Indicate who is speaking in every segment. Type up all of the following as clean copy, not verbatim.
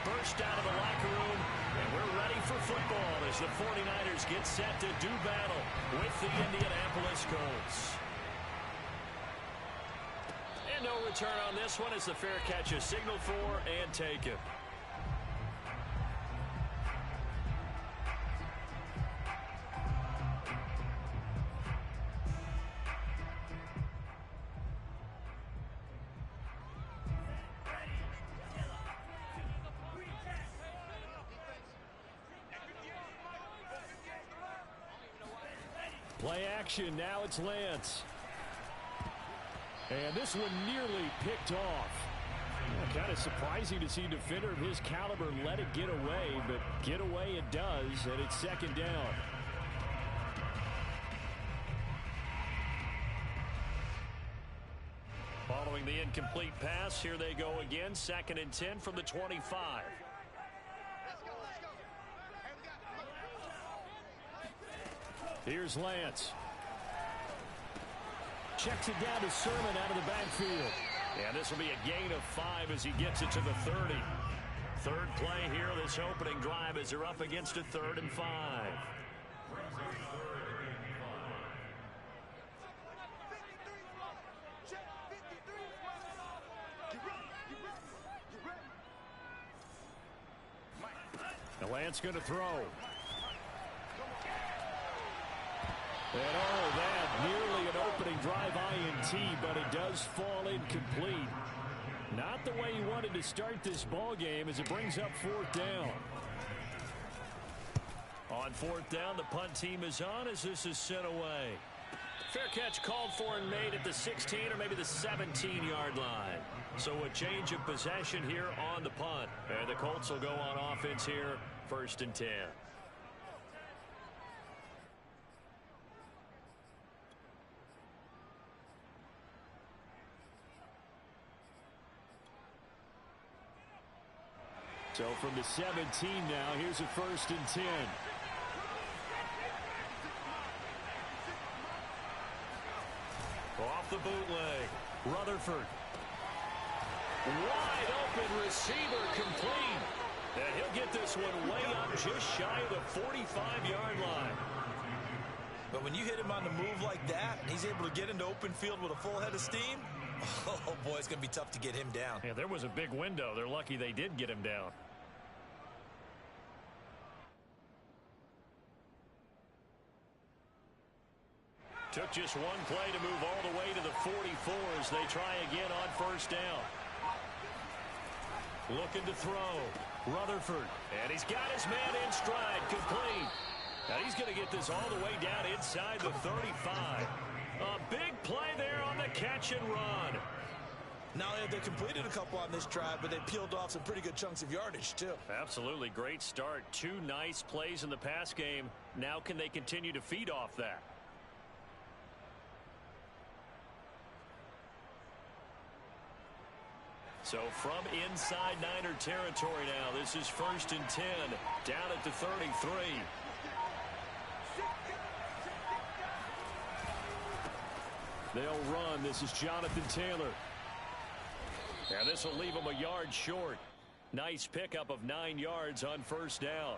Speaker 1: burst out of the locker room, and we're ready for football as the 49ers get set to do battle with the Indianapolis Colts. And no return on this one as the fair catch is signaled for and taken. Play action, now it's Lance. And this one nearly picked off. Kind of surprising to see a defender of his caliber let it get away, but get away it does, and it's second down. Following the incomplete pass, here they go again, 2nd and 10 from the 25. Here's Lance. Checks it down to Sermon out of the backfield. And this will be a gain of 5 as he gets it to the 30. Third play here, this opening drive as they're up against a 3rd and 5. Now Lance going to throw. And oh, that nearly an opening drive INT, but it does fall incomplete. Not the way he wanted to start this ball game as it brings up 4th down. On 4th down, the punt team is on as this is sent away. Fair catch called for and made at the 16 or maybe the 17-yard line. So a change of possession here on the punt. And the Colts will go on offense here, 1st and 10. So from the 17 now, here's a 1st and 10. Off the bootleg, Rutherford. Wide open receiver complete. And he'll get this one way up just shy of the 45-yard line.
Speaker 2: But when you hit him on the move like that, and he's able to get into open field with a full head of steam, oh boy, it's going to be tough to get him down.
Speaker 1: Yeah, there was a big window. They're lucky they did get him down. Took just one play to move all the way to the 44 as they try again on 1st down. Looking to throw. Rutherford. And he's got his man in stride. Complete. Now he's going to get this all the way down inside the 35. A big play there on the catch and run.
Speaker 2: Not only have they completed a couple on this drive, but they peeled off some pretty good chunks of yardage, too.
Speaker 1: Absolutely. Great start. 2 nice plays in the pass game. Now can they continue to feed off that? So from inside Niner territory now, this is 1st and 10, down at the 33. They'll run. This is Jonathan Taylor. And this will leave him a yard short. Nice pickup of 9 yards on 1st down.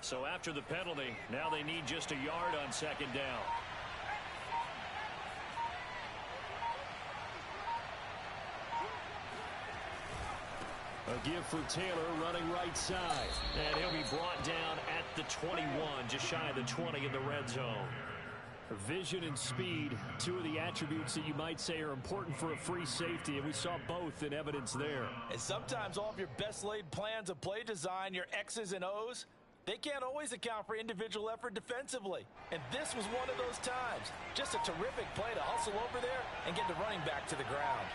Speaker 1: So after the penalty, now they need just a yard on 2nd down. A give for Taylor running right side. And he'll be brought down at the 21, just shy of the 20 in the red zone. Vision and speed, 2 of the attributes that you might say are important for a free safety, and we saw both in evidence there.
Speaker 2: And sometimes all of your best laid plans of play design, your X's and O's, they can't always account for individual effort defensively. And this was one of those times. Just a terrific play to hustle over there and get the running back to the ground.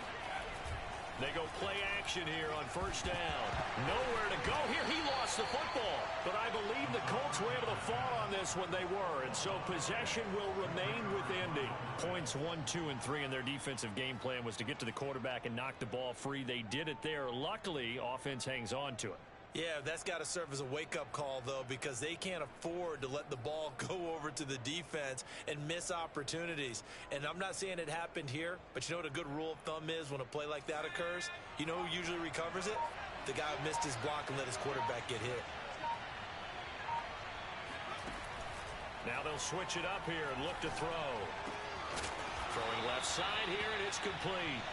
Speaker 1: They go play action here on first down. Nowhere to go here. He lost the football. But I believe the Colts were able to fall on this when they were. And so possession will remain with Indy. Points 1, 2, and 3 in their defensive game plan was to get to the quarterback and knock the ball free. They did it there. Luckily, offense hangs on to it.
Speaker 2: Yeah, that's got to serve as a wake-up call, though, because they can't afford to let the ball go over to the defense and miss opportunities. And I'm not saying it happened here, but you know what a good rule of thumb is when a play like that occurs? You know who usually recovers it? The guy who missed his block and let his quarterback get hit.
Speaker 1: Now they'll switch it up here and look to throw. Throwing left side here, and it's complete.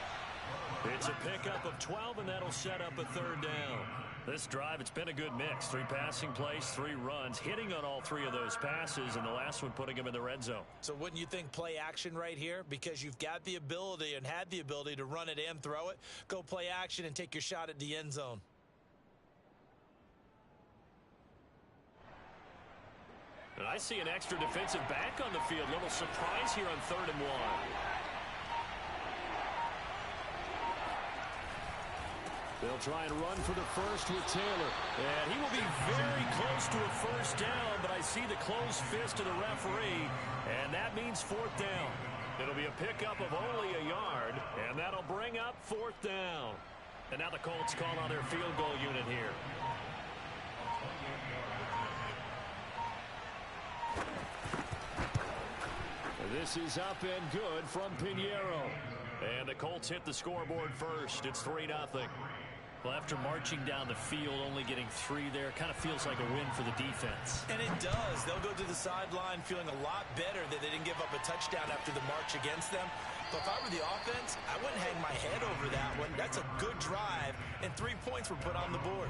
Speaker 1: It's a pickup of 12, and that'll set up a third down. This drive, it's been a good mix. 3 passing plays, 3 runs, hitting on all 3 of those passes, and the last one putting him in the red zone.
Speaker 2: So wouldn't you think play action right here? Because you've got the ability and had the ability to run it and throw it. Go play action and take your shot at the end zone.
Speaker 1: And I see an extra defensive back on the field. Little surprise here on 3rd and 1. They'll try and run for the first with Taylor. And he will be very close to a first down, but I see the closed fist of the referee, and that means 4th down. It'll be a pickup of only a yard, and that'll bring up 4th down. And now the Colts call on their field goal unit here. This is up and good from Pinheiro. And the Colts hit the scoreboard first. It's 3-0. Well, after marching down the field, only getting 3 there, kind of feels like a win for the defense.
Speaker 2: And it does. They'll go to the sideline feeling a lot better that they didn't give up a touchdown after the march against them. But if I were the offense, I wouldn't hang my head over that one. That's a good drive, and 3 points were put on the board.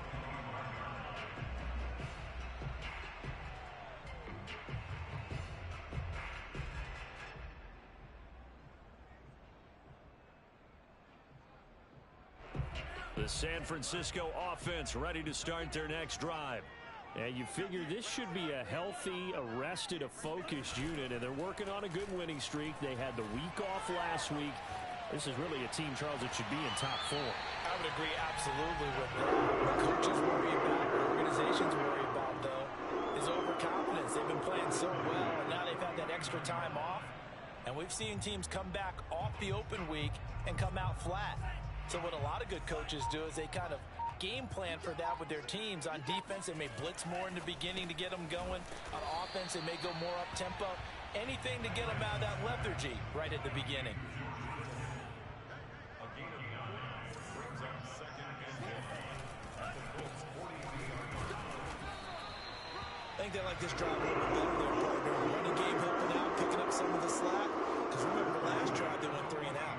Speaker 1: The San Francisco offense ready to start their next drive. And you figure this should be a healthy, arrested, a focused unit, and they're working on a good winning streak. They had the week off last week. This is really a team, Charles, that should be in top 4.
Speaker 2: I would agree absolutely with that. What coaches worry about, what organizations worry about, though, is overconfidence. They've been playing so well, and now they've had that extra time off. And we've seen teams come back off the open week and come out flat. So what a lot of good coaches do is they kind of game plan for that with their teams. On defense, they may blitz more in the beginning to get them going. On offense, they may go more up-tempo. Anything to get them out of that lethargy right at the beginning. I think they like this drive a little bit better there, partner. Running game helping out, picking up some of the slack. Because remember the last drive, they went 3 and out.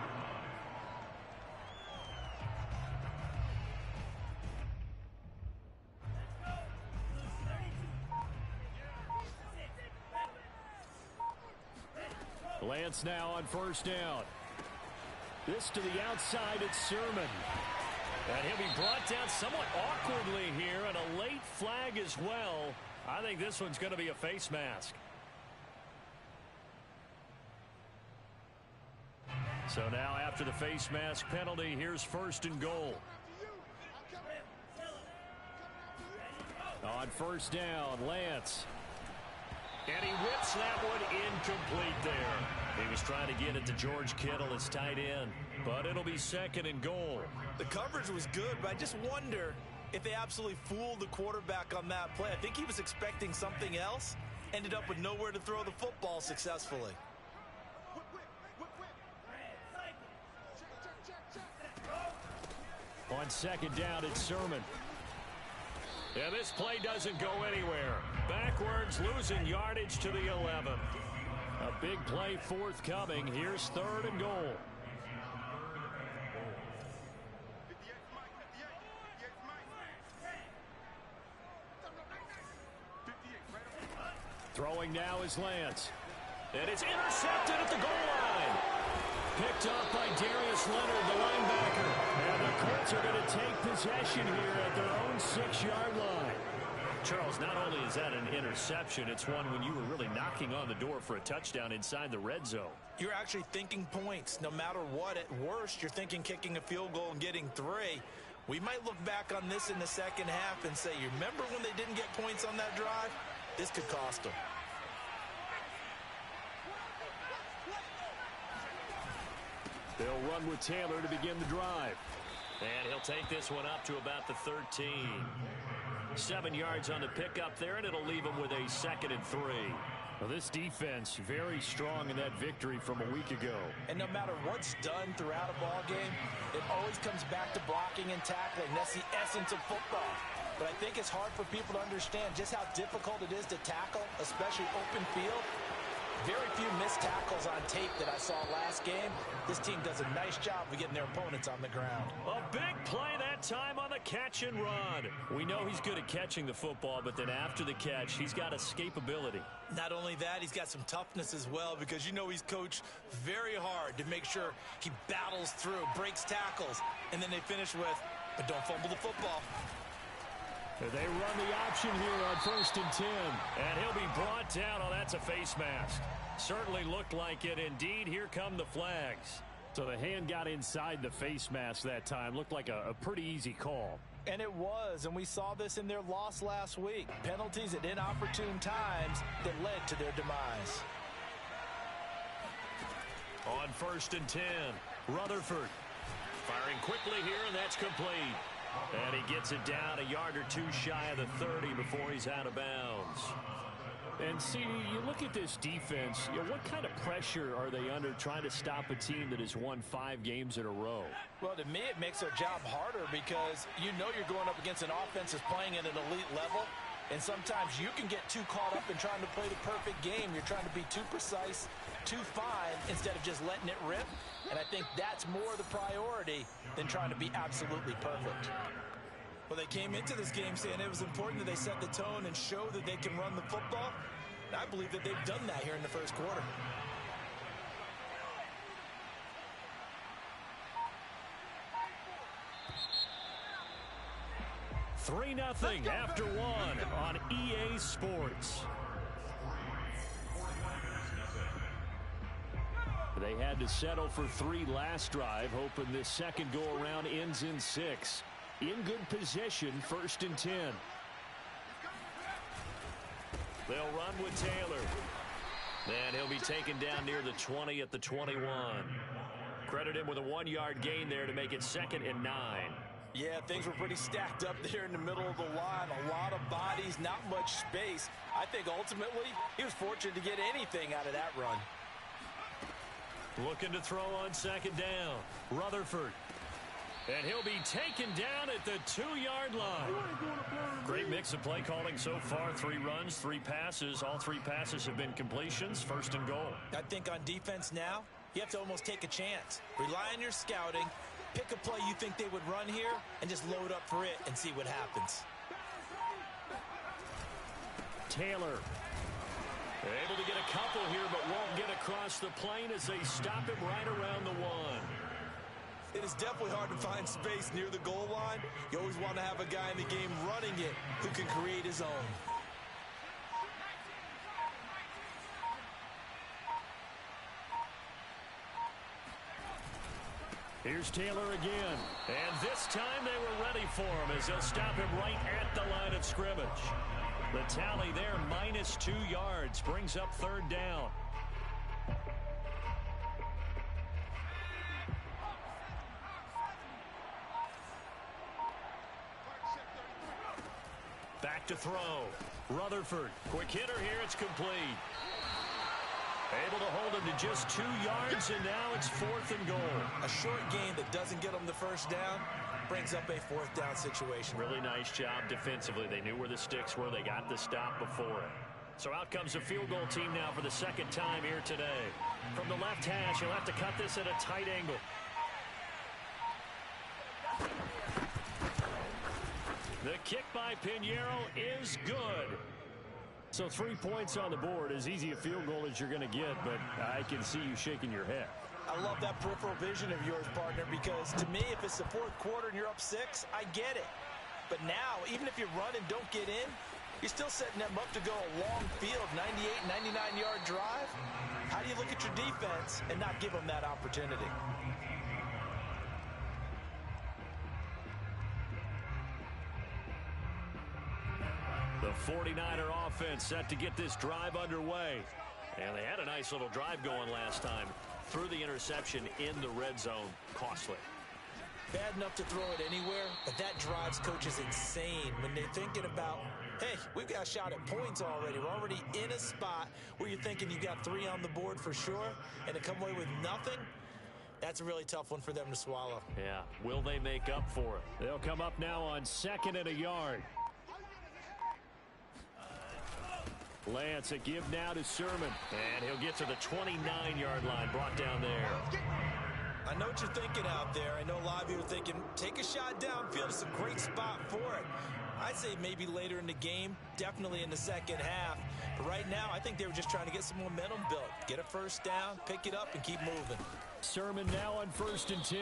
Speaker 1: Lance now on first down. This to the outside, it's Sermon. And he'll be brought down somewhat awkwardly here, and a late flag as well. I think this one's going to be a face mask. So now after the face mask penalty, here's 1st and goal. On first down, Lance. And he whips that one incomplete there. He was trying to get it to George Kittle, his tight end. But it'll be 2nd and goal.
Speaker 2: The coverage was good, but I just wonder if they absolutely fooled the quarterback on that play. I think he was expecting something else. Ended up with nowhere to throw the football successfully.
Speaker 1: On 2nd down, it's Sermon. And this play doesn't go anywhere. Backwards, losing yardage to the 11. A big play forthcoming. Here's 3rd and goal. Throwing now is Lance. And it's intercepted at the goal line. Picked up by Darius Leonard, the linebacker. And the Colts are going to take possession here at their own 6-yard line. Charles, not only is that an interception, it's one when you were really knocking on the door for a touchdown inside the red zone.
Speaker 2: You're actually thinking points. No matter what, at worst, you're thinking kicking a field goal and getting 3. We might look back on this in the second half and say, you remember when they didn't get points on that drive? This could cost them.
Speaker 1: They'll run with Taylor to begin the drive. And he'll take this one up to about the 13. 7 yards on the pickup there, and it'll leave him with a 2nd and 3. Well, this defense very strong in that victory from a week ago.
Speaker 2: And no matter what's done throughout a ball game, it always comes back to blocking and tackling. That's the essence of football. But I think it's hard for people to understand just how difficult it is to tackle, especially open field. Very few missed tackles on tape that I saw last game. This team does a nice job of getting their opponents on the ground.
Speaker 1: A big play that time on the catch and run. We know he's good at catching the football, but then after the catch, he's got escapability.
Speaker 2: Not only that, he's got some toughness as well, because you know he's coached very hard to make sure he battles through, breaks tackles, and then they finish with, but don't fumble the football.
Speaker 1: They run the option here on 1st and 10. And he'll be brought down. Oh, that's a face mask. Certainly looked like it. Indeed, here come the flags. So the hand got inside the face mask that time. Looked like a pretty easy call.
Speaker 2: And it was, and we saw this in their loss last week. Penalties at inopportune times that led to their demise.
Speaker 1: On 1st and 10, Rutherford firing quickly here, and that's complete. And he gets it down a yard or 2 shy of the 30 before he's out of bounds. And see, you look at this defense, what kind of pressure are they under trying to stop a team that has won 5 games in a row?
Speaker 2: Well, to me, it makes their job harder because you know you're going up against an offense that's playing at an elite level. And sometimes you can get too caught up in trying to play the perfect game. You're trying to be too precise, too fine, instead of just letting it rip. And I think that's more the priority than trying to be absolutely perfect. Well, they came into this game saying it was important that they set the tone and show that they can run the football. And I believe that they've done that here in the first quarter.
Speaker 1: Three 0 after 1 on EA Sports. They had to settle for 3 last drive, hoping this second go-around ends in 6. In good position, 1st and 10. They'll run with Taylor. And he'll be taken down near the 20 at the 21. Credit him with a 1-yard gain there to make it 2nd and 9.
Speaker 2: Yeah, things were pretty stacked up there in the middle of the line. A lot of bodies, not much space. I think ultimately he was fortunate to get anything out of that run.
Speaker 1: Looking to throw on 2nd down. Rutherford. And he'll be taken down at the 2-yard line. Great mix of play calling so far. 3 runs, 3 passes. All 3 passes have been completions. 1st and goal.
Speaker 2: I think on defense now, you have to almost take a chance. Rely on your scouting. Pick a play you think they would run here and just load up for it and see what happens.
Speaker 1: Taylor. Able to get a couple here, but won't get across the plane as they stop him right around the 1.
Speaker 2: It is definitely hard to find space near the goal line. You always want to have a guy in the game running it who can create his own.
Speaker 1: Here's Taylor again. And this time they were ready for him as they'll stop him right at the line of scrimmage. The tally there, -2 yards, brings up 3rd down. Back to throw. Rutherford. Quick hitter here. It's complete. Able to hold him to just 2 yards, and now it's 4th and goal.
Speaker 2: A short game that doesn't get them the 1st down brings up a 4th down situation.
Speaker 1: Really nice job defensively. They knew where the sticks were. They got the stop before it. So out comes the field goal team now for the 2nd time here today. From the left hash, he'll have to cut this at a tight angle. The kick by Pinheiro is good. So 3 points on the board, as easy a field goal as you're going to get, but I can see you shaking your head.
Speaker 2: I love that peripheral vision of yours, partner, because to me, if it's the 4th quarter and you're up 6, I get it. But now, even if you run and don't get in, you're still setting them up to go a long field, 98, 99-yard drive. How do you look at your defense and not give them that opportunity?
Speaker 1: The 49er offense set to get this drive underway. And they had a nice little drive going last time. Threw the interception in the red zone. Costly.
Speaker 2: Bad enough to throw it anywhere, but that drives coaches insane when they're thinking about, hey, we've got a shot at points already. We're already in a spot where you're thinking you got 3 on the board for sure, and to come away with nothing, that's a really tough one for them to swallow.
Speaker 1: Yeah, will they make up for it? They'll come up now on 2nd and a yard. Lance, a give now to Sermon. And he'll get to the 29-yard line, brought down there.
Speaker 2: I know what you're thinking out there. I know a lot of you are thinking, take a shot downfield. It's a great spot for it. I'd say maybe later in the game, definitely in the second half. But right now, I think they were just trying to get some momentum built. Get a first down, pick it up, and keep moving.
Speaker 1: Sermon now on 1st and 10.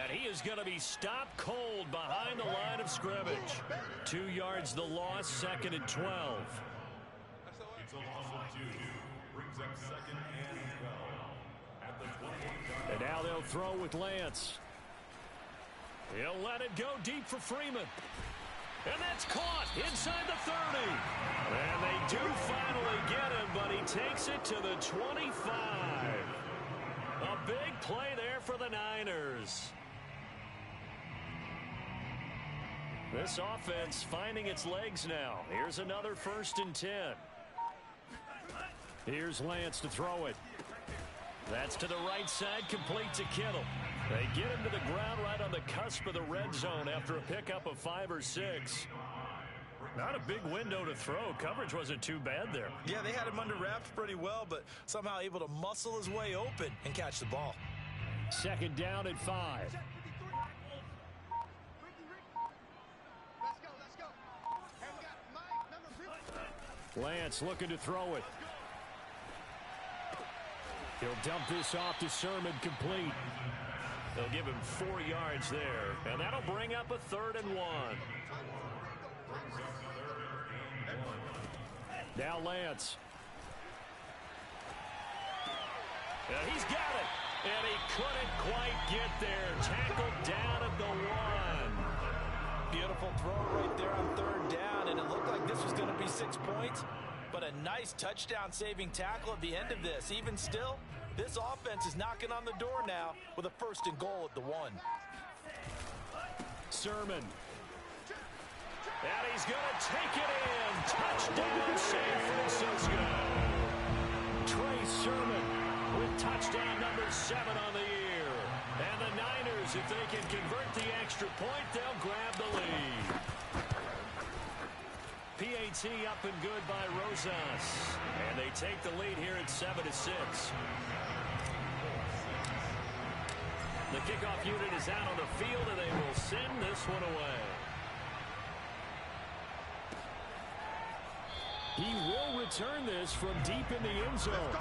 Speaker 1: And he is going to be stopped cold behind the line of scrimmage. 2 yards the loss, 2nd and 12.
Speaker 3: It's a loss of 2. Brings up 2nd and 12. At the 28.
Speaker 1: And now they'll throw with Lance. He'll let it go deep for Freeman. And that's caught inside the 30. And they do finally get him, but he takes it to the 25. A big play there for the Niners. This offense finding its legs now. Here's another 1st and 10. Here's Lance to throw it. That's to the right side, complete to Kittle. They get him to the ground right on the cusp of the red zone after a pickup of 5 or 6. Not a big window to throw. Coverage wasn't too bad there.
Speaker 2: Yeah, they had him under wraps pretty well, but somehow able to muscle his way open and catch the ball.
Speaker 1: 2nd down and 5. Lance looking to throw it. He'll dump this off to Sermon, complete. They'll give him 4 yards there, and that'll bring up a 3rd and 1. Now Lance. And he's got it, and he couldn't quite get there. Tackled down at the 1.
Speaker 2: Beautiful throw right there on 3rd down, and it looked like this was going to be 6 points. But a nice touchdown-saving tackle at the end of this. Even still, this offense is knocking on the door now with a 1st and goal at the 1.
Speaker 1: Sermon. And he's going to take it in. Touchdown, San Francisco. Trey Sermon with touchdown number 7 on the year. And the Niners, if they can convert the extra point, they'll grab the lead. PAT up and good by Rosas. And they take the lead here at 7-6. The kickoff unit is out on the field, and they will send this one away. He will return this from deep in the end zone.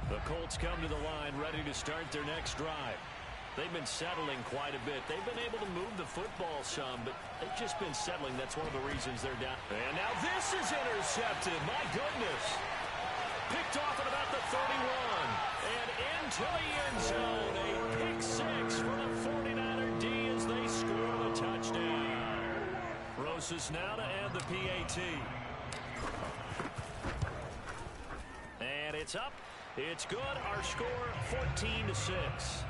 Speaker 1: The Colts come to the line ready to start their next drive. They've been settling quite a bit. They've been able to move the football some, but they've just been settling. That's one of the reasons they're down. And now this is intercepted. My goodness. Picked off at about the 31. And into the end zone. A pick 6 for the 49er D as they score the touchdown. Rosas now to add the PAT. And it's up. It's good. Our score 14-6.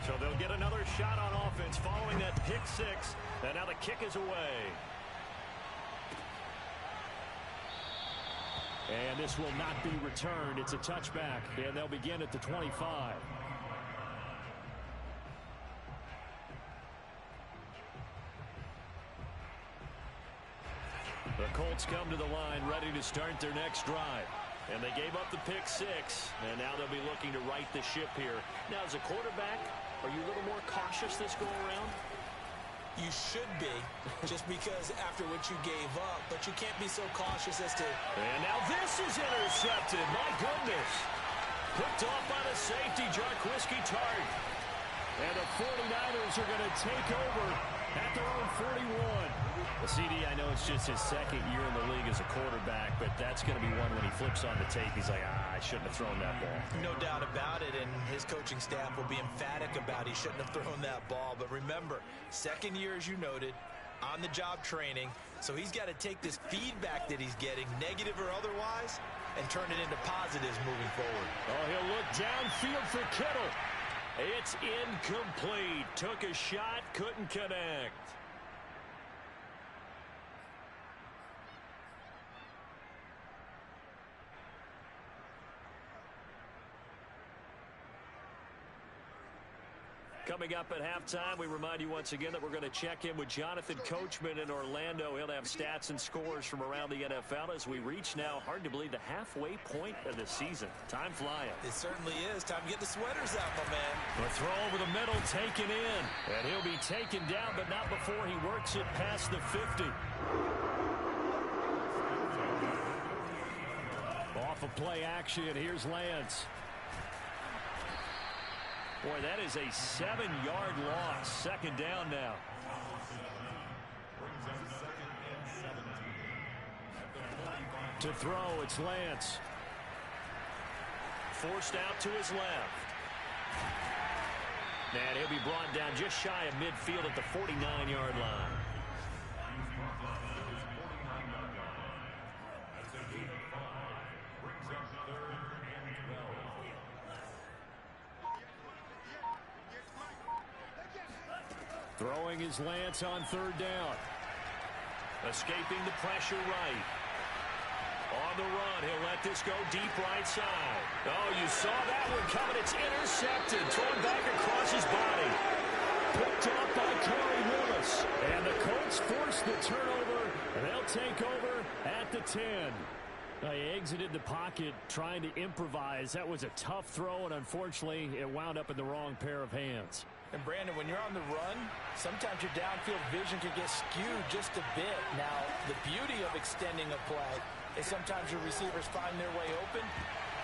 Speaker 1: So they'll get another shot on offense following that pick 6. And now the kick is away. And this will not be returned. It's a touchback. And they'll begin at the 25. The Colts come to the line ready to start their next drive. And they gave up the pick 6, and now they'll be looking to right the ship here. Now, as a quarterback, are you a little more cautious this go-around?
Speaker 2: You should be, just because after what you gave up. But you can't be so cautious as to...
Speaker 1: And now this is intercepted. My goodness. Picked off by the safety, Jarquiski Tart. And the 49ers are going to take over at their own 41. Well, CD, I know it's just his second year in the league as a quarterback, but that's going to be one when he flips on the tape. He's like, I shouldn't have thrown that ball.
Speaker 2: No doubt about it, and his coaching staff will be emphatic about he shouldn't have thrown that ball. But remember, second year, as you noted, on-the-job training, so he's got to take this feedback that he's getting, negative or otherwise, and turn it into positives moving forward.
Speaker 1: Oh, he'll look downfield for Kittle. It's incomplete. Took a shot, couldn't connect. Coming up at halftime, we remind you once again that we're going to check in with Jonathan Coachman in Orlando. He'll have stats and scores from around the NFL as we reach now, hard to believe, the halfway point of the season. Time flying.
Speaker 2: It certainly is. Time to get the sweaters out, my man.
Speaker 1: The throw over the middle taken in. And he'll be taken down, but not before he works it past the 50. Off of play action, here's Lance. Boy, that is a 7-yard loss. Second down now. To throw, it's Lance. Forced out to his left. And he'll be brought down just shy of midfield at the 49-yard line. Throwing his Lance on third down. Escaping the pressure right. On the run, he'll let this go deep right side. Oh, you saw that one coming. It's intercepted. Thrown back across his body. Picked up by Corey Lewis. And the Colts force the turnover, and they'll take over at the 10. He exited the pocket trying to improvise. That was a tough throw, and unfortunately, it wound up in the wrong pair of hands.
Speaker 2: And Brandon, when you're on the run, sometimes your downfield vision can get skewed just a bit. Now, the beauty of extending a play is sometimes your receivers find their way open,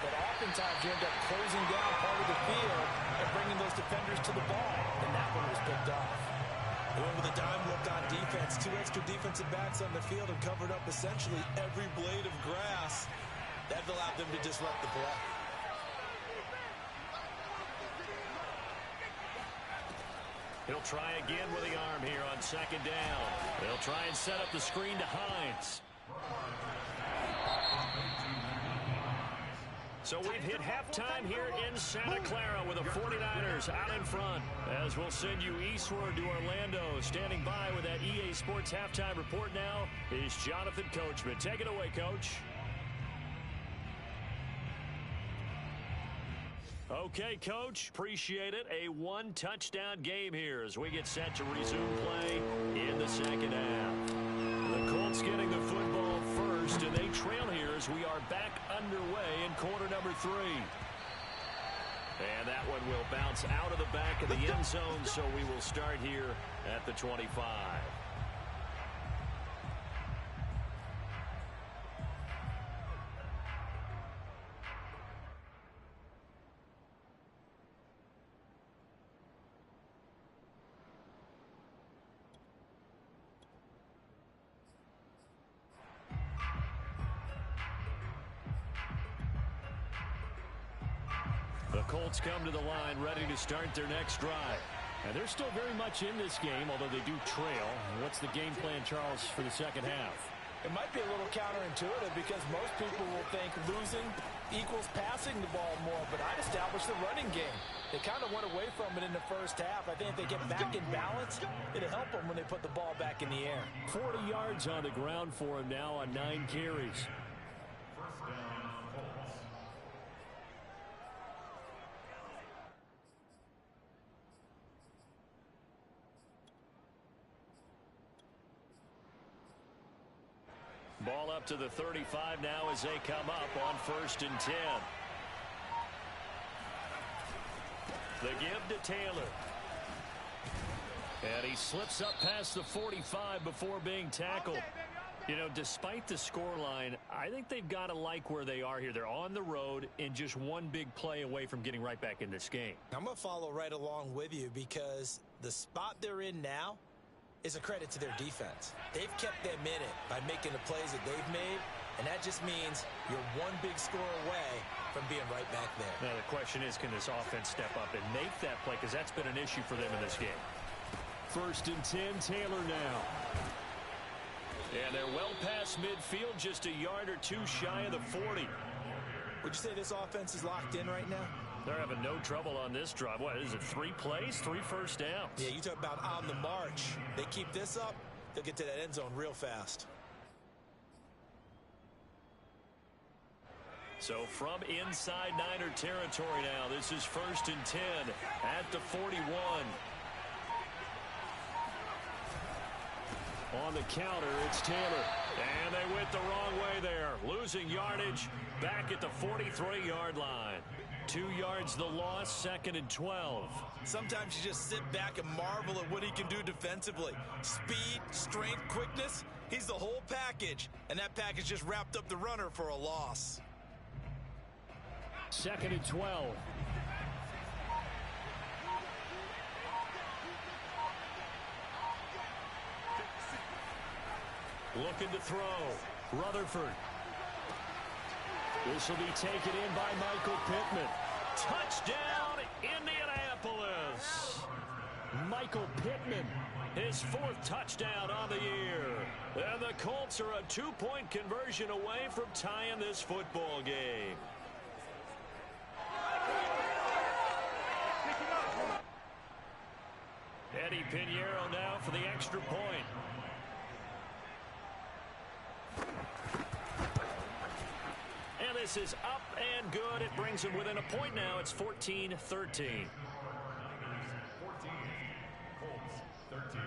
Speaker 2: but oftentimes you end up closing down part of the field and bringing those defenders to the ball, and that one was picked off. Going with a dime look on defense, 2 extra defensive backs on the field and covered up essentially every blade of grass. That allowed them to disrupt the play.
Speaker 1: He'll try again with the arm here on second down. They'll try and set up the screen to Hines. So we've hit halftime here in Santa Clara with the 49ers out in front. As we'll send you eastward to Orlando. Standing by with that EA Sports halftime report now is Jonathan Coachman. Take it away, Coach. Okay, Coach, appreciate it. A one-touchdown game here as we get set to resume play in the second half. The Colts getting the football first, and they trail here as we are back underway in quarter number 3. And that one will bounce out of the back of the end zone, so we will start here at the 25. The Colts come to the line ready to start their next drive. And they're still very much in this game, although they do trail. What's the game plan, Charles, for the second half?
Speaker 2: It might be a little counterintuitive because most people will think losing equals passing the ball more, but I'd establish the running game. They kind of went away from it in the first half. I think if they get back in balance, it'll help them when they put the ball back in the air.
Speaker 1: 40 yards on the ground for him now on 9 carries. Ball up to the 35 now as they come up on 1st and 10. The give to Taylor. And he slips up past the 45 before being tackled. You know, despite the scoreline, I think they've got to like where they are here. They're on the road and just one big play away from getting right back in this game.
Speaker 2: I'm going to follow right along with you because the spot they're in now is a credit to their defense. They've kept them in it by making the plays that they've made, and that just means you're one big score away from being right back there.
Speaker 1: Now, the question is, can this offense step up and make that play? Because that's been an issue for them in this game.
Speaker 4: 1st and 10, Taylor now.
Speaker 1: And they're well past midfield, just a yard or two shy of the 40.
Speaker 2: Would you say this offense is locked in right now?
Speaker 1: They're having no trouble on this drive. What is it, 3 plays, 3 first downs?
Speaker 2: Yeah, you talk about on the march. They keep this up, they'll get to that end zone real fast.
Speaker 1: So from inside Niner territory now, this is 1st and 10 at the 41. On the counter, it's Taylor. And they went the wrong way there. Losing yardage back at the 43-yard line. 2 yards the loss, 2nd and 12.
Speaker 2: Sometimes you just sit back and marvel at what he can do defensively. Speed, strength, quickness. He's the whole package. And that package just wrapped up the runner for a loss.
Speaker 1: 2nd and 12. Looking to throw. Rutherford. This will be taken in by Michael Pittman. Touchdown, Indianapolis. Michael Pittman, his 4th touchdown on the year. And the Colts are a 2-point conversion away from tying this football game. Eddie Pinheiro now for the extra point. And this is up and good. It brings him within a point now. It's 14-13.
Speaker 3: 14, Colts 13.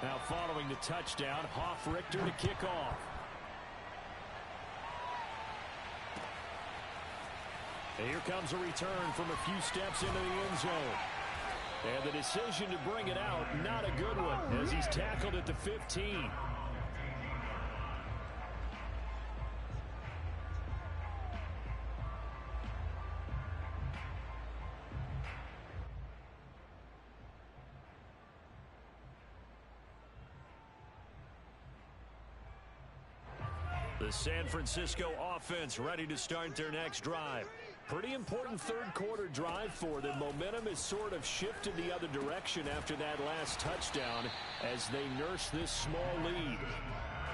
Speaker 1: Now following the touchdown, Hoff-Richter to kick off. And here comes a return from a few steps into the end zone. And the decision to bring it out, not a good one, as he's tackled at the 15. The San Francisco offense ready to start their next drive. Pretty important 3rd quarter drive for them. Momentum has sort of shifted the other direction after that last touchdown as they nurse this small lead.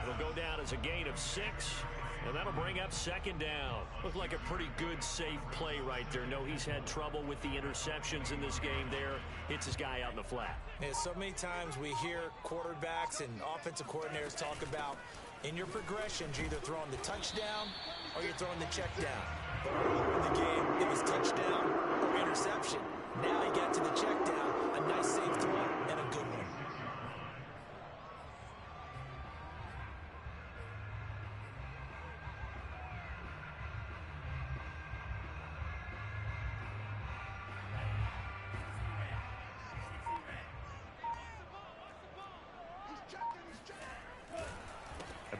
Speaker 1: It'll go down as a gain of 6, and that'll bring up 2nd down. Looked like a pretty good, safe play right there. No, he's had trouble with the interceptions in this game there. Hits his guy out in the flat.
Speaker 2: Yeah, so many times we hear quarterbacks and offensive coordinators talk about in your progressions, you're either throwing the touchdown or you're throwing the check down. But earlier in the game, it was touchdown or interception. Now he got to the check down, a nice safe throw, and a good one.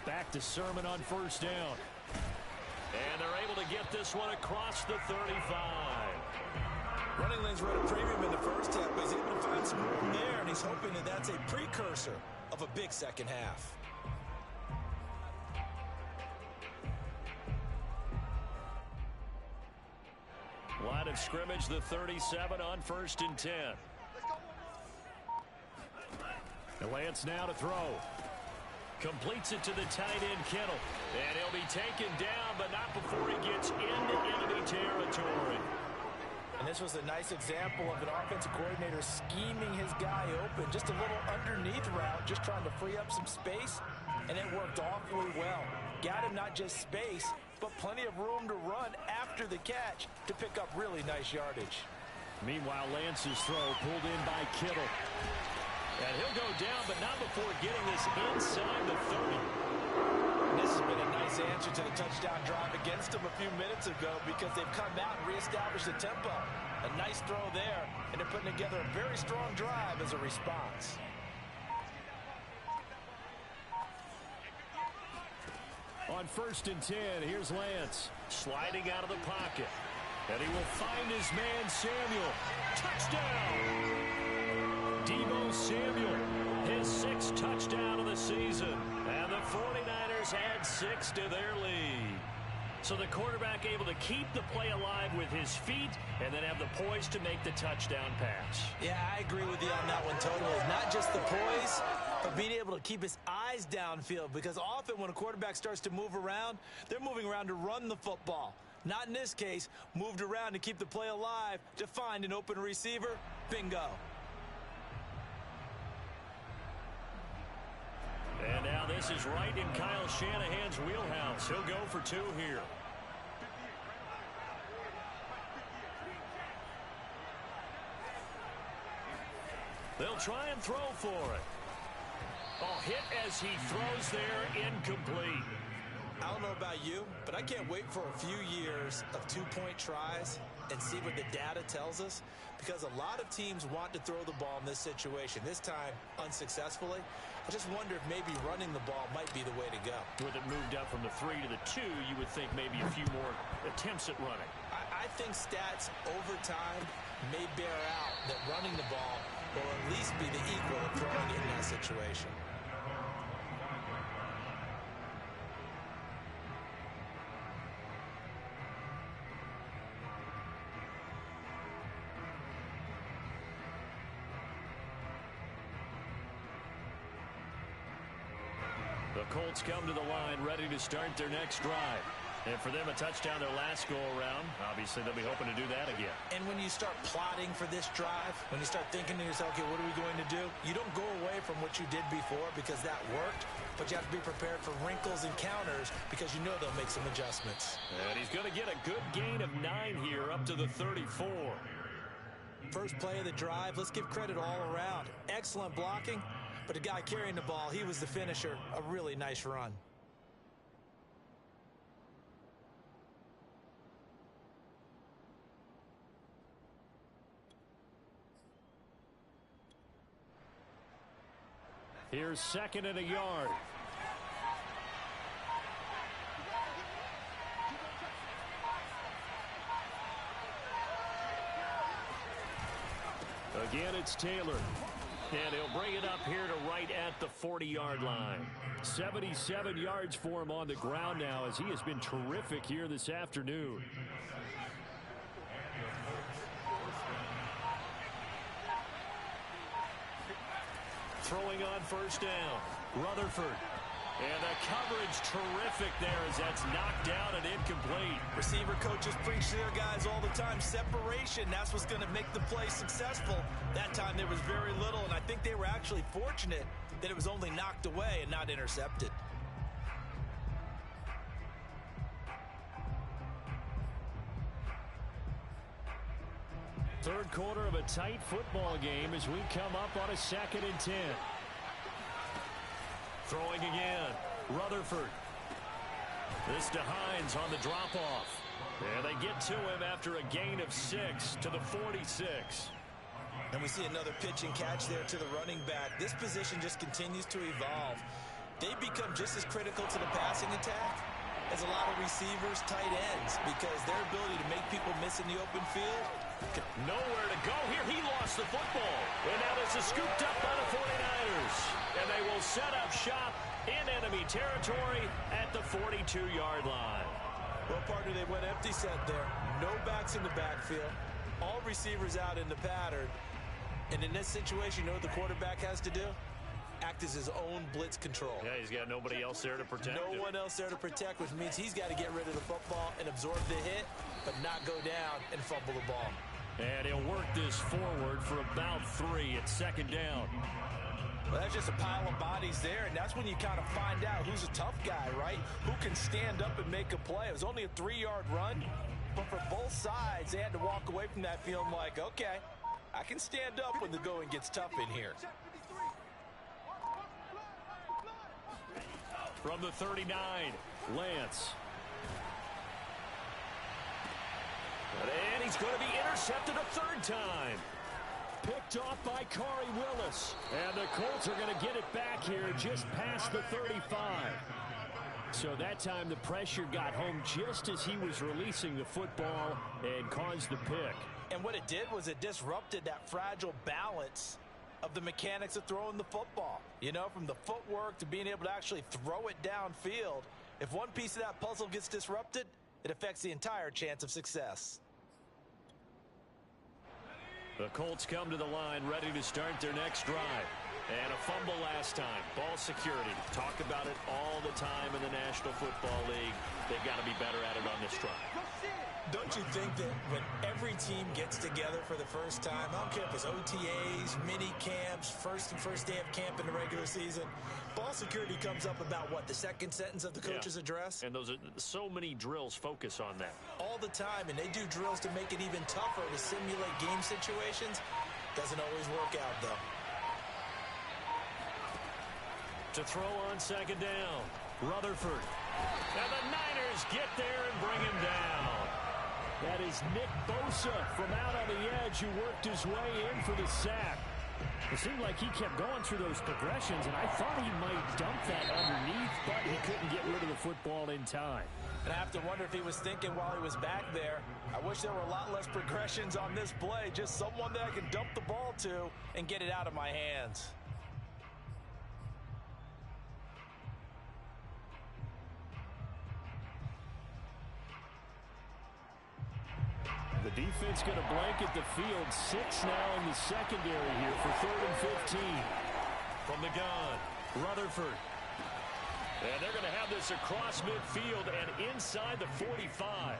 Speaker 1: Back to Sermon on 1st down. And they're able to get this one across the 35.
Speaker 2: Running lanes were at a premium in the first half, but he's able to find some room there, and he's hoping that that's a precursor of a big second half.
Speaker 1: Line of scrimmage, the 37 on 1st and 10. Lance now to throw. Completes it to the tight end, Kittle. And he'll be taken down, but not before he gets into enemy territory.
Speaker 2: And this was a nice example of an offensive coordinator scheming his guy open. Just a little underneath route, just trying to free up some space. And it worked awfully well. Got him not just space, but plenty of room to run after the catch to pick up really nice yardage.
Speaker 1: Meanwhile, Lance's throw pulled in by Kittle. And he'll go down, but not before getting this inside the 30.
Speaker 2: And this has been a nice answer to the touchdown drive against a from a few minutes ago because they've come out and reestablished the tempo. A nice throw there, and they're putting together a very strong drive as a response.
Speaker 1: On 1st and 10, here's Lance. Sliding out of the pocket. And he will find his man, Samuel. Touchdown! Deebo Samuel, his 6th touchdown of the season. And the 49ers add 6 to their lead. So the quarterback able to keep the play alive with his feet and then have the poise to make the touchdown pass.
Speaker 2: Yeah, I agree with you on that one totally. Not just the poise, but being able to keep his eyes downfield, because often when a quarterback starts to move around, they're moving around to run the football. Not in this case, moved around to keep the play alive, to find an open receiver. Bingo.
Speaker 1: And now this is right in Kyle Shanahan's wheelhouse. He'll go for 2 here. They'll try and throw for it. Oh, hit as he throws there, incomplete.
Speaker 2: I don't know about you, but I can't wait for a few years of 2-point tries and see what the data tells us, because a lot of teams want to throw the ball in this situation. This time, unsuccessfully. I just wonder if maybe running the ball might be the way to go.
Speaker 1: With it moved up from the 3 to the 2, you would think maybe a few more attempts at running.
Speaker 2: I think stats over time may bear out that running the ball will at least be the equal of throwing it in that situation.
Speaker 1: The Colts come to the line ready to start their next drive. And for them, a touchdown their last go-around. Obviously, they'll be hoping to do that again.
Speaker 2: And when you start plotting for this drive, when you start thinking to yourself, okay, what are we going to do? You don't go away from what you did before because that worked, but you have to be prepared for wrinkles and counters because you know they'll make some adjustments.
Speaker 1: And he's going to get a good gain of 9 here up to the 34.
Speaker 2: First play of the drive, let's give credit all around. Excellent blocking, but the guy carrying the ball, he was the finisher. A really nice run.
Speaker 1: Here's 2nd and a yard. Again, it's Taylor. And he'll bring it up here to right at the 40-yard line. 77 yards for him on the ground now, as he has been terrific here this afternoon. Throwing on 1st down. Rutherford. And the coverage terrific there as that's knocked down and incomplete.
Speaker 2: Receiver coaches preach to their guys all the time. Separation, that's what's going to make the play successful. That time there was very little, and I think they were actually fortunate that it was only knocked away and not intercepted.
Speaker 1: Third quarter of a tight football game as we come up on a 2nd and 10. Throwing again. Rutherford. This to Hines on the drop-off. And they get to him after a gain of 6 to the 46.
Speaker 2: And we see another pitch and catch there to the running back. This position just continues to evolve. They become just as critical to the passing attack as a lot of receivers, tight ends, because their ability to make people miss in the open field.
Speaker 1: Nowhere to go here. He lost the football. And now this is scooped up by the 49ers. And they will set up shop in enemy territory at the 42-yard line.
Speaker 2: Well, partner, they went empty set there. No backs in the backfield. All receivers out in the pattern. And in this situation, you know what the quarterback has to do? Act as his own blitz control.
Speaker 1: Yeah, he's got nobody else there to protect him.
Speaker 2: No one else there to protect, which means he's got to get rid of the football and absorb the hit, but not go down and fumble the ball.
Speaker 1: And he'll work this forward for about 3 at 2nd down.
Speaker 2: Well, that's just a pile of bodies there, and that's when you kind of find out who's a tough guy, right? Who can stand up and make a play. It was only a 3-yard run, but for both sides, they had to walk away from that feeling like, okay, I can stand up when the going gets tough in here.
Speaker 1: From the 39, Lance. And he's going to be intercepted a third time. Picked off by Corey Willis. And the Colts are going to get it back here just past the 35. So that time the pressure got home just as he was releasing the football and caused the pick.
Speaker 2: And what it did was it disrupted that fragile balance of the mechanics of throwing the football. You know, from the footwork to being able to actually throw it downfield. If one piece of that puzzle gets disrupted, it affects the entire chance of success.
Speaker 1: The Colts come to the line ready to start their next drive. And a fumble last time. Ball security. Talk about it all the time in the National Football League. They've got to be better at it on this drive.
Speaker 2: Don't you think that when every team gets together for the first time, I don't care if it's OTAs, mini camps, first day of camp in the regular season, ball security comes up about what, the second sentence of the coach's address?
Speaker 1: And those are so many drills focus on that.
Speaker 2: All the time, and they do drills to make it even tougher to simulate game situations. Doesn't always work out, though.
Speaker 1: To throw on second down, Rutherford. And the Niners get there and bring him down. That is Nick Bosa from out on the edge who worked his way in for the sack. It seemed like he kept going through those progressions, and I thought he might dump that underneath, but he couldn't get rid of the football in time.
Speaker 2: And I have to wonder if he was thinking while he was back there, I wish there were a lot less progressions on this play, just someone that I can dump the ball to and get it out of my hands.
Speaker 1: The defense going to blanket the field. 6 now in the secondary here for 3rd and 15. From the gun, Rutherford. And they're going to have this across midfield and inside the 45.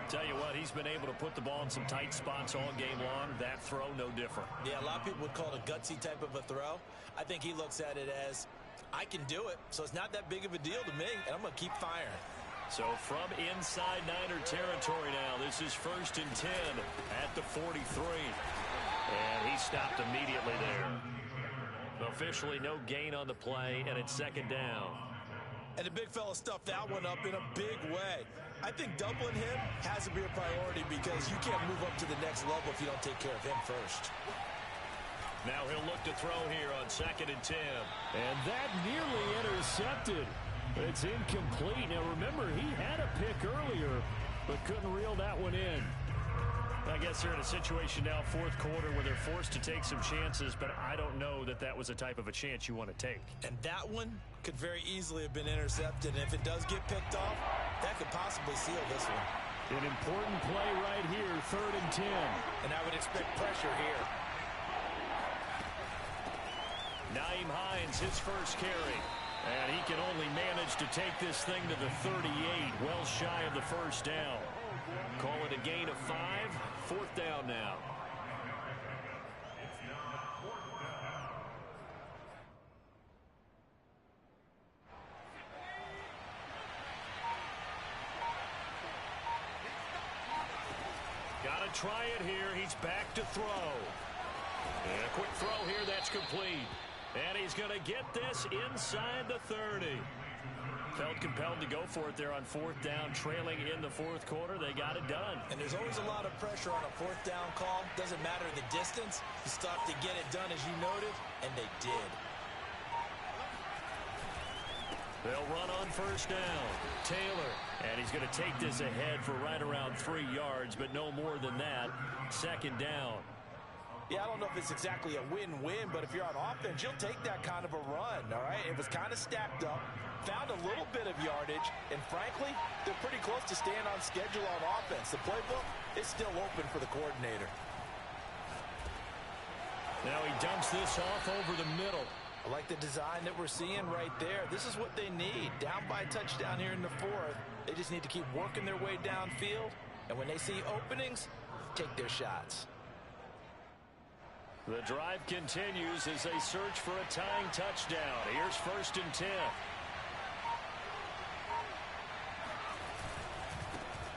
Speaker 1: Tell you what, he's been able to put the ball in some tight spots all game long. That throw, no different.
Speaker 2: Yeah, a lot of people would call it a gutsy type of a throw. I think he looks at it as, I can do it, so it's not that big of a deal to me, and I'm going to keep firing.
Speaker 1: So from inside Niner territory now, this is 1st and 10 at the 43. And he stopped immediately there. Officially no gain on the play, and it's 2nd down.
Speaker 2: And the big fella stuffed that one up in a big way. I think doubling him has to be a priority because you can't move up to the next level if you don't take care of him first.
Speaker 1: Now he'll look to throw here on 2nd and 10. And that nearly intercepted. It's incomplete. Now remember, he had a pick earlier, but couldn't reel that one in. I guess they're in a situation now, 4th quarter, where they're forced to take some chances, but I don't know that that was a type of a chance you want to take.
Speaker 2: And that one could very easily have been intercepted, and if it does get picked off, that could possibly seal this one.
Speaker 1: An important play right here, 3rd and 10.
Speaker 2: And I would expect pressure here.
Speaker 1: Nyheim Hines, his first carry. And he can only manage to take this thing to the 38, well shy of the 1st down. Call it a gain of 5, 4th down now. Got to try it here. He's back to throw. And a quick throw here, that's complete. And he's going to get this inside the 30. Felt compelled to go for it there on 4th down, trailing in the 4th quarter. They got it done.
Speaker 2: And there's always a lot of pressure on a 4th down call. Doesn't matter the distance. You still have to get it done, as you noted, and they did.
Speaker 1: They'll run on 1st down. Taylor, and he's going to take this ahead for right around 3 yards, but no more than that. 2nd down.
Speaker 2: Yeah, I don't know if it's exactly a win-win, but if you're on offense, you'll take that kind of a run, all right? It was kind of stacked up, found a little bit of yardage, and frankly, they're pretty close to staying on schedule on offense. The playbook is still open for the coordinator.
Speaker 1: Now he dumps this off over the middle.
Speaker 2: I like the design that we're seeing right there. This is what they need. Down by a touchdown here in the 4th. They just need to keep working their way downfield, and when they see openings, take their shots.
Speaker 1: The drive continues as they search for a tying touchdown. Here's 1st and 10.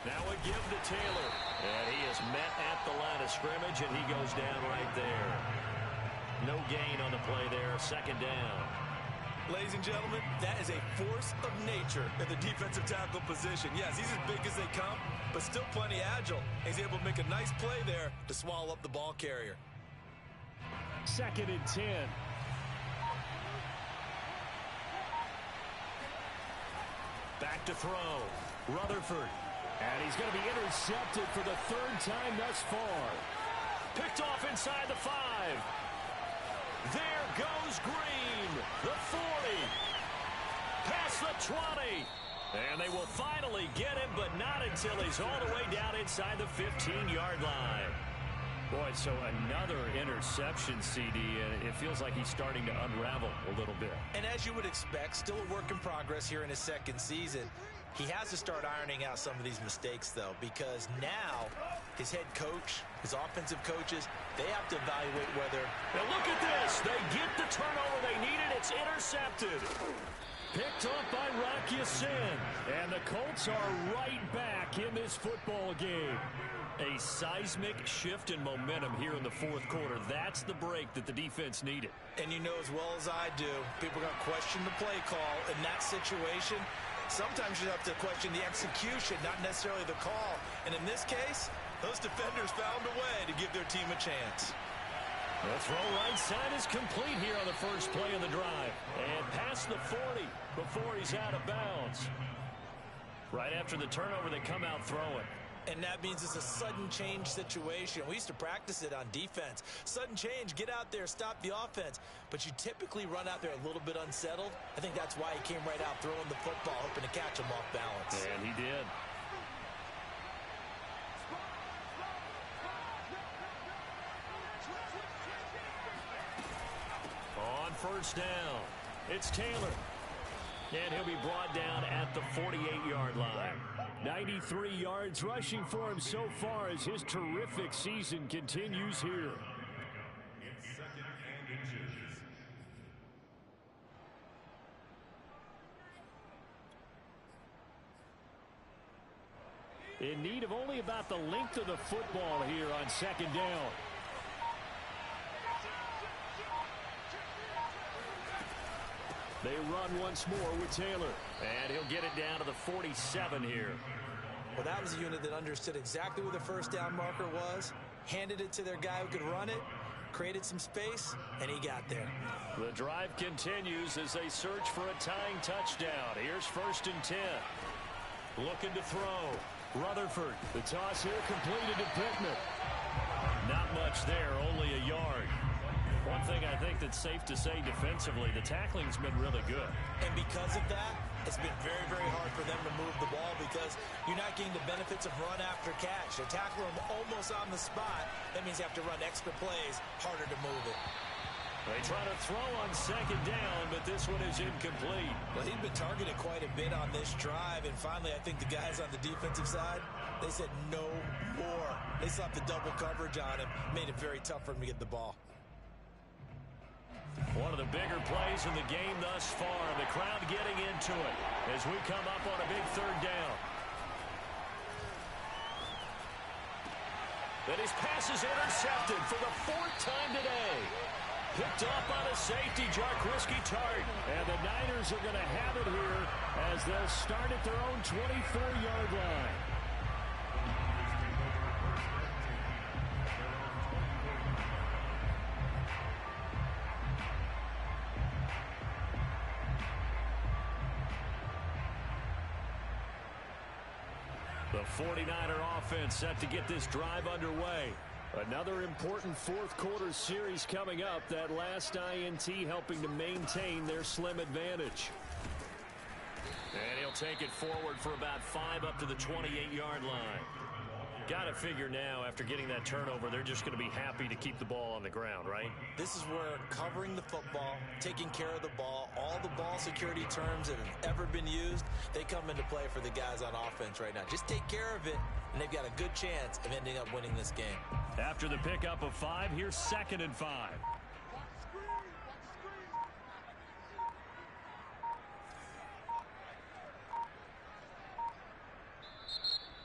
Speaker 1: Now a give to Taylor. And he is met at the line of scrimmage, and he goes down right there. No gain on the play there, 2nd down.
Speaker 2: Ladies and gentlemen, that is a force of nature in the defensive tackle position. Yes, he's as big as they come, but still plenty agile. He's able to make a nice play there to swallow up the ball carrier.
Speaker 1: 2nd and 10. Back to throw. Rutherford. And he's going to be intercepted for the 3rd time thus far. Picked off inside the 5. There goes Green. The 40. Past the 20. And they will finally get him, but not until he's all the way down inside the 15-yard line. Boy, so another interception, CD, and it feels like he's starting to unravel a little bit.
Speaker 2: And as you would expect, still a work in progress here in his 2nd season. He has to start ironing out some of these mistakes, though, because now his head coach, his offensive coaches, they have to evaluate whether...
Speaker 1: Now look at this. They get the turnover they needed. It's intercepted. Picked up by Rock Ya-Sin. And the Colts are right back in this football game. A seismic shift in momentum here in the 4th quarter. That's the break that the defense needed.
Speaker 2: And you know as well as I do, people are going to question the play call in that situation. Sometimes you have to question the execution, not necessarily the call. And in this case, those defenders found a way to give their team a chance.
Speaker 1: The throw right side is complete here on the first play of the drive. And past the 40 before he's out of bounds. Right after the turnover, they come out throwing.
Speaker 2: And that means it's a sudden change situation. We used to practice it on defense. Sudden change, get out there, stop the offense. But you typically run out there a little bit unsettled. I think that's why he came right out throwing the football, hoping to catch him off balance.
Speaker 1: And he did. On 1st down, it's Taylor. And he'll be brought down at the 48-yard line. 93 yards rushing for him so far as his terrific season continues here.
Speaker 3: It's 2nd and inches.
Speaker 1: In need of only about the length of the football here on 2nd down. They run once more with Taylor. And he'll get it down to the 47 here.
Speaker 2: Well, that was a unit that understood exactly where the 1st down marker was, handed it to their guy who could run it, created some space, and he got there.
Speaker 1: The drive continues as they search for a tying touchdown. Here's 1st and 10. Looking to throw. Rutherford. The toss here completed to Pittman. Not much there, only a yard. One thing I think that's safe to say defensively, the tackling's been really good.
Speaker 2: And because of that, it's been very, very hard for them to move the ball because you're not getting the benefits of run after catch. They tackle them almost on the spot. That means you have to run extra plays, harder to move it.
Speaker 1: They try to throw on 2nd down, but this one is incomplete.
Speaker 2: Well, he'd been targeted quite a bit on this drive, and finally I think the guys on the defensive side, they said no more. They slapped the double coverage on him, made it very tough for him to get the ball.
Speaker 1: One of the bigger plays in the game thus far. The crowd getting into it as we come up on a big 3rd down. And his pass is intercepted for the 4th time today. Picked up on a safety, Jarkrisky Tart. And the Niners are going to have it here as they'll start at their own 24-yard line. The 49er offense set to get this drive underway. Another important 4th quarter series coming up. That last INT helping to maintain their slim advantage. And he'll take it forward for about 5 up to the 28-yard line. Got to figure now, after getting that turnover, they're just going to be happy to keep the ball on the ground, right?
Speaker 2: This is where covering the football, taking care of the ball, all the ball security terms that have ever been used, they come into play for the guys on offense right now. Just take care of it, and they've got a good chance of ending up winning this game.
Speaker 1: After the pickup of 5, here's 2nd and 5.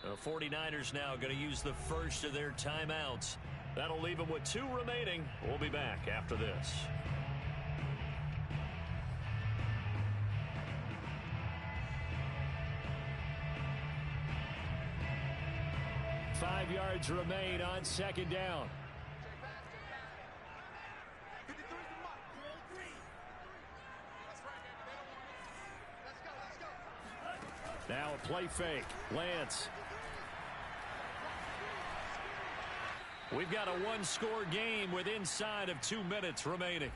Speaker 1: The 49ers now going to use the first of their timeouts. That'll leave them with 2 remaining. We'll be back after this. 5 yards remain on second down. Now a play fake. Lance. We've got a one-score game with inside of 2 minutes remaining.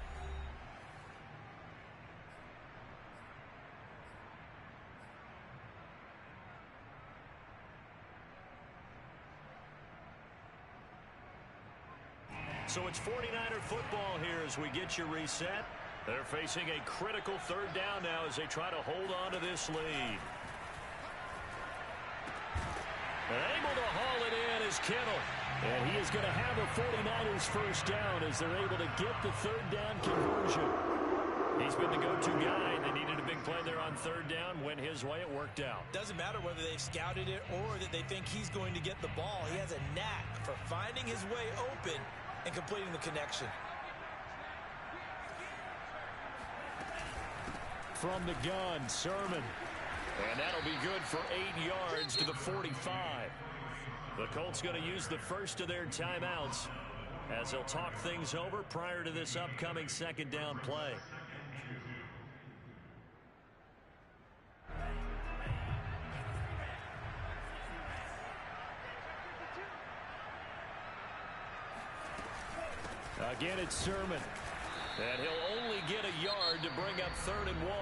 Speaker 1: So it's 49er football here as we get you reset. They're facing a critical third down now as they try to hold on to this lead. Able to haul it in is Kittle. And he is going to have a 49ers first down as they're able to get the third down conversion. He's been the go-to guy. They needed a big play there on third down. Went his way. It worked out.
Speaker 2: Doesn't matter whether they've scouted it or that they think he's going to get the ball. He has a knack for finding his way open and completing the connection.
Speaker 1: From the gun, Sermon. And that'll be good for 8 yards to the 45. The Colts going to use the first of their timeouts as they'll talk things over prior to this upcoming second down play. Again, it's Sermon. And he'll only get a yard to bring up 3rd and 1.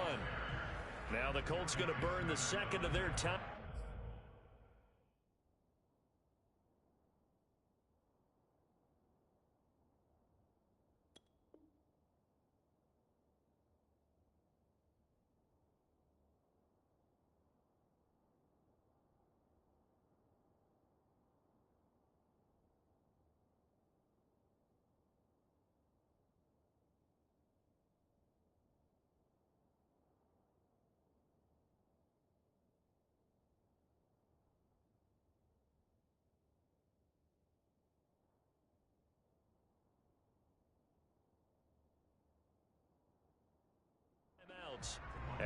Speaker 1: Now the Colts going to burn the second of their time.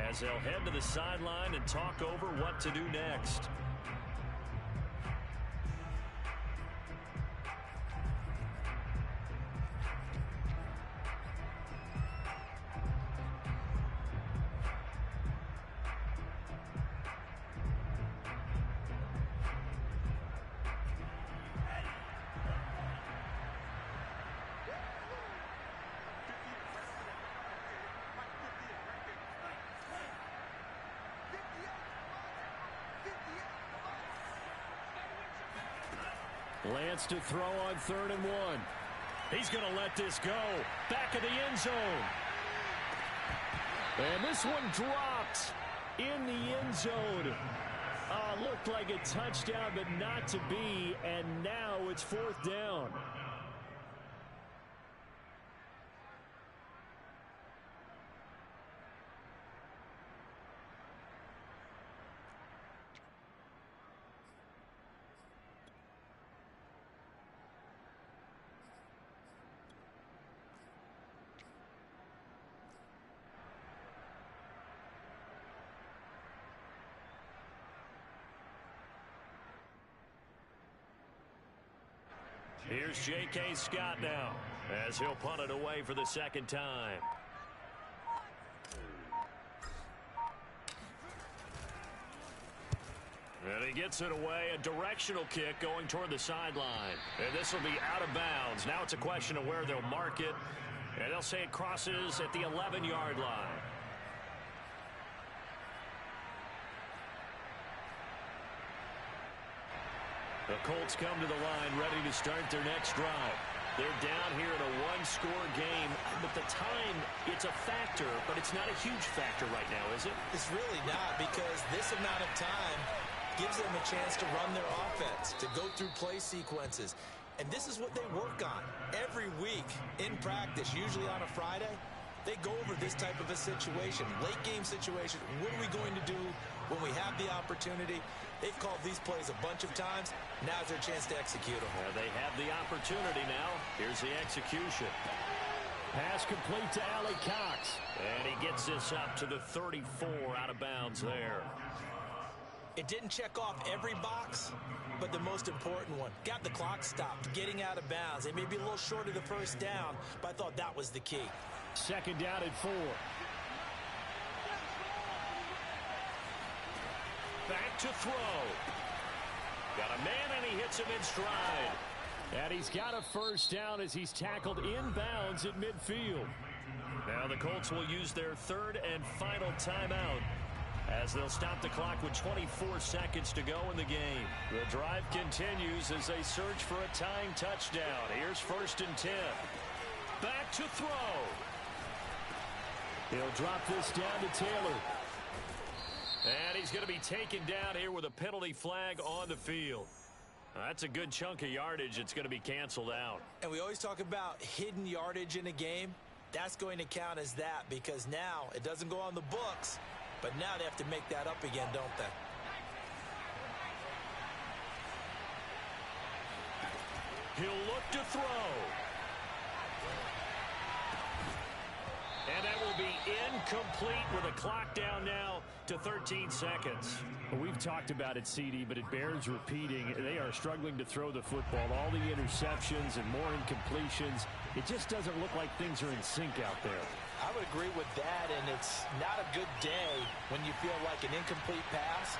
Speaker 1: As they'll head to the sideline and talk over what to do next. Lance to throw on 3rd and 1. He's going to let this go. Back of the end zone. And this one dropped in the end zone. Looked like a touchdown, but not to be. And now it's 4th down. Here's J.K. Scott now as he'll punt it away for the second time. And he gets it away, a directional kick going toward the sideline. And this will be out of bounds. Now it's a question of where they'll mark it. And they'll say it crosses at the 11-yard line. The Colts come to the line ready to start their next drive. They're down here in a one-score game, but the time, it's a factor, but it's not a huge factor right now, is it?
Speaker 2: It's really not, because this amount of time gives them a chance to run their offense, to go through play sequences. And this is what they work on every week in practice, usually on a Friday. They go over this type of a situation, late game situation. What are we going to do when we have the opportunity? They've called these plays a bunch of times. Now's their chance to execute them.
Speaker 1: Well, they have the opportunity now. Here's the execution. Pass complete to Allie Cox. And he gets this up to the 34 out of bounds there.
Speaker 2: It didn't check off every box, but the most important one. Got the clock stopped, getting out of bounds. They may be a little short of the first down, but I thought that was the key.
Speaker 1: Second down and 4. Back to throw. Got a man, and he hits him in stride. And he's got a first down as he's tackled inbounds at midfield. Now the Colts will use their third and final timeout as they'll stop the clock with 24 seconds to go in the game. The drive continues as they search for a tying touchdown. Here's 1st and 10. Back to throw. He'll drop this down to Taylor. And he's going to be taken down here with a penalty flag on the field. That's a good chunk of yardage. It's going to be canceled out.
Speaker 2: And we always talk about hidden yardage in a game. That's going to count as that because now it doesn't go on the books, but now they have to make that up again, don't they?
Speaker 1: He'll look to throw. And that will be incomplete with a clock down now to 13 seconds.
Speaker 4: Well, we've talked about it, CD, but it bears repeating. They are struggling to throw the football. All the interceptions and more incompletions. It just doesn't look like things are in sync out there.
Speaker 2: I would agree with that, and it's not a good day when you feel like an incomplete pass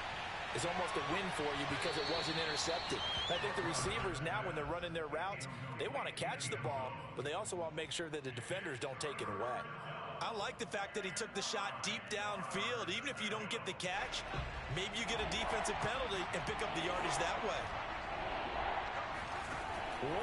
Speaker 2: is almost a win for you because it wasn't intercepted. I think the receivers now, when they're running their routes, they want to catch the ball, but they also want to make sure that the defenders don't take it away. I like the fact that he took the shot deep downfield. Even if you don't get the catch, maybe you get a defensive penalty and pick up the yardage that way.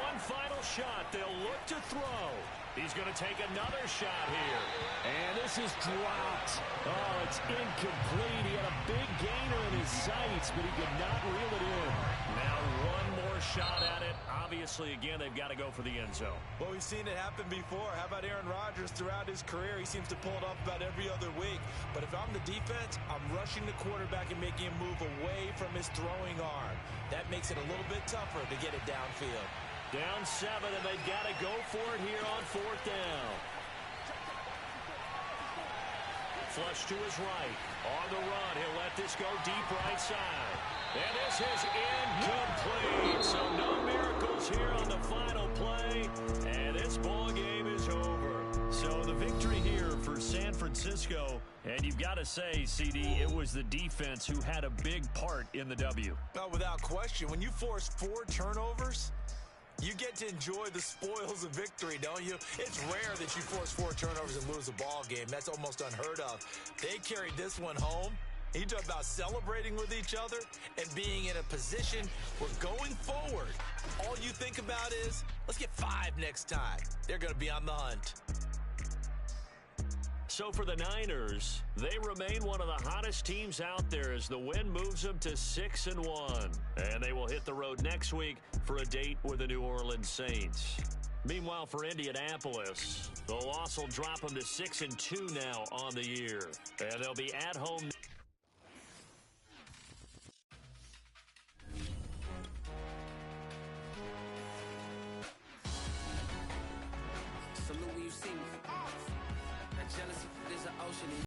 Speaker 1: One final shot. They'll look to throw. He's going to take another shot here.
Speaker 4: And this is dropped. Oh, it's incomplete. He had a big gainer in his sights, but he could not reel it in.
Speaker 1: Now one more shot at it. Obviously, again, they've got to go for the end zone.
Speaker 2: Well, we've seen it happen before. How about Aaron Rodgers throughout his career? He seems to pull it off about every other week. But if I'm the defense, I'm rushing the quarterback and making him move away from his throwing arm. That makes it a little bit tougher to get it downfield.
Speaker 1: Down 7, and they've got to go for it here on 4th down. Flush to his right. On the run, he'll let this go deep right side. And this is incomplete. So no miracles here on the final play. And this ball game is over.
Speaker 4: So the victory here for San Francisco. And you've got to say, CD, it was the defense who had a big part in the W.
Speaker 2: Well, without question, when you force 4 turnovers, you get to enjoy the spoils of victory, don't you? It's rare that you force 4 turnovers and lose a ball game. That's almost unheard of. They carried this one home. You talk about celebrating with each other and being in a position where going forward, all you think about is, let's get 5 next time. They're going to be on the hunt.
Speaker 1: So for the Niners, they remain one of the hottest teams out there as the win moves them to 6-1. And they will hit the road next week for a date with the New Orleans Saints. Meanwhile, for Indianapolis, the loss will drop them to 6-2 now on the year. And they'll be at home.
Speaker 5: Salute when you see me. That jealousy is an ocean.